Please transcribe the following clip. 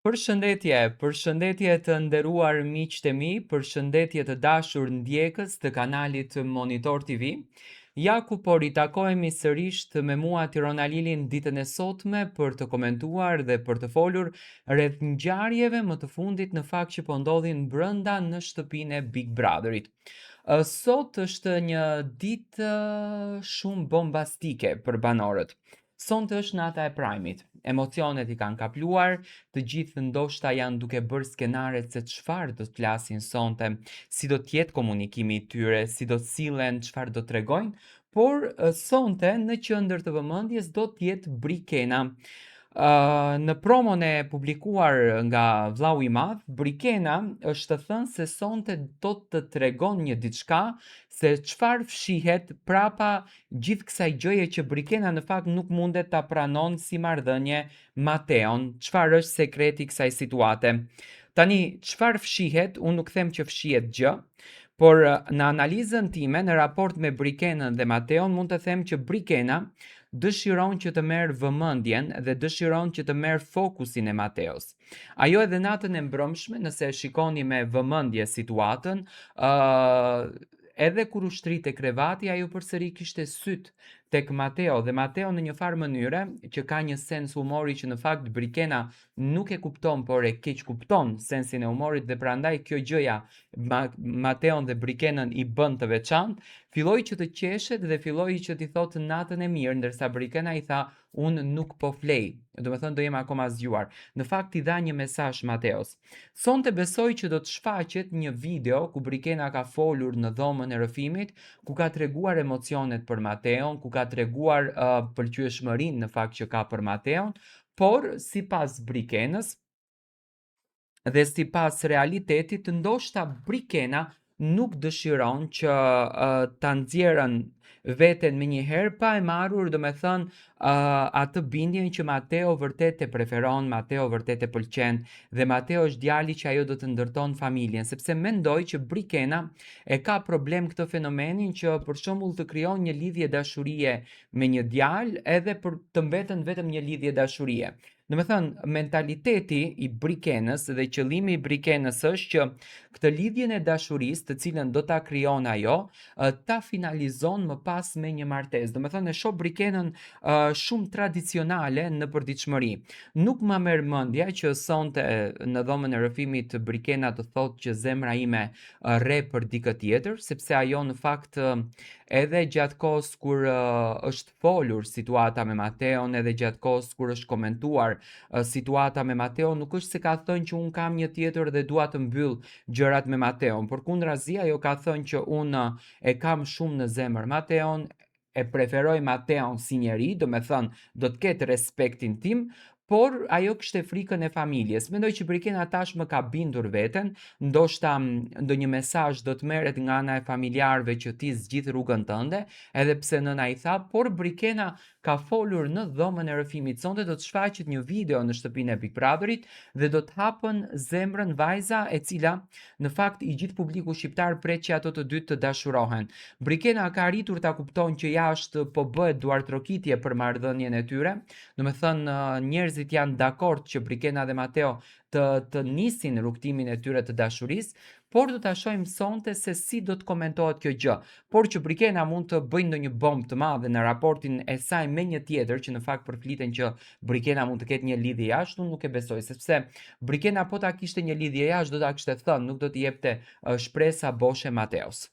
Përshëndetje të nderuar miqtë e mi, përshëndetje të dashur ndjekës të kanalit Monitor TV. Ja ku po ritakohemi sërish me mua Tirona Lilin ditën e sotme për të komentuar dhe për të folur rreth ngjarjeve më të fundit në fakt që po ndodhin brenda në shtëpinë e Big Brotherit. Sot është një ditë shumë bombastike për banorët. Sonte është nata e Prime-it. Emocionet i kanë kapluar, të gjithë ndoshta janë duke bërë skenaret se çfarë do të flasin sonte, si do të jetë komunikimi i tyre, si do të sillen, çfarë do t'tregojnë, por sonte në qendër të vëmendjes do të jetë Brikena. Në promon e publikuar nga vllau i madh, Brikena është thënë se sonte do të tregon një diçka se çfarë fshihet prapa gjithë kësaj gjëje që Brikena në fakt nuk mundet ta pranon si marrëdhënie Mateon, çfarë është sekreti i kësaj situate. Tani, çfarë fshihet, unë nuk them që fshihet gjë, por në analizën time, në raport me Brikenën dhe Mateon, mund të them që Brikena dëshiron që të merë vëmendjen dhe dëshiron që të merë fokusin e Mateos. Ajo edhe natën e mbrëmshme, nëse e shikoni me vëmendje situatën, edhe kur u shtrit te krevati, ajo përsëri kishte syt tek Mateo dhe Mateo në një farë mënyre që ka një sens humori që në fakt Brikena nuk e kupton, por e keq kupton sensin e humorit dhe prandaj kjo gjëja Mateon dhe Brikenën i bën të veçantë, filloi që të qeshet dhe filloi që t'i thotë natën e mirë, ndërsa Brikena i tha unë nuk po flej, do me thënë do jem akoma zgjuar. Në fakt i dha një mesazh Mateos. Sonte besoj që do të shfaqet një video ku Brikena ka folur në dhomën e rrëfimit, ku ka treguar emocionet për Mateon, ku ka treguar pëlqyeshmërinë në fakt që ka për Mateon, por sipas Brikenës dhe sipas realitetit, ndoshta Brikena nuk dëshiron që ta nxjerrën veten me një herë pa e marrur, do me thënë, atë bindjen që Mateo vërtet e preferon, Mateo vërtet e pëlqen dhe Mateo është djali që ajo do të ndërton familjen, sepse mendoj që Brikena e ka problem këtë fenomenin që për shembull të krijon një lidhje dashurie me një djalë edhe për të mbetën vetëm një lidhje dashurie. Do me thënë, mentaliteti i Brikenës dhe qëllimi i Brikenës është që këtë lidhjen e dashurisë, të cilën do ta krijon ajo, ta finalizon më pas me një martesë. Do me thënë, e shoh Brikenën shumë tradicionale në përditshmëri. Nuk ma merr mendja që sonte në dhomën e rrëfimit Brikena të thotë që zemra ime rre për dikë tjetër, sepse ajo në fakt edhe gjatë kohës kur është folur situata me Mateon, edhe gjatë kohës kur është komentuar situata me Mateo, nuk është se ka thënë që unë kam një tjetër dhe dua të mbyll gjërat me Mateon, por kundrazi ajo ka thënë që unë e kam shumë në zemër Mateon, e preferoj Mateon si njeri, do me thënë do të ketë respektin tim, por ajo kishte frikën e familjes. Mendoj që Brikena tashmë ka bindur veten, ndoshta ndonjë mesazh do të merret nga ana e familjarëve që ti zgjidh rrugën tënde, edhe pse nëna i tha, por Brikena ka folur në dhomën e rrëfimit. Sonte do të shfaqet një video në shtëpinë e Big Brotherit dhe do të hapën zemrën vajza e cila në fakt i gjithë publiku shqiptar pret që ato të dy të dashurohen. Brikena ka arritur ta kupton që jashtë po bëhet duartrokitje për marrëdhënien e tyre. Do me thënë, njerëzit janë dakord që Brikena dhe Mateo të nisin rrugtimin e tyre të dashurisë, por do ta shohim sonte se si do të komentohet kjo gjë. Por që Brikena mund të bëjë ndonjë bombë të madhe në raportin e saj me një tjetër, që në fakt përfliten që Brikena mund të ketë një lidhje jashtë, unë nuk e besoj, sepse Brikena po ta kishte një lidhje jashtë do ta kishte thënë, nuk do t'i jepte shpresa boshe Mateos.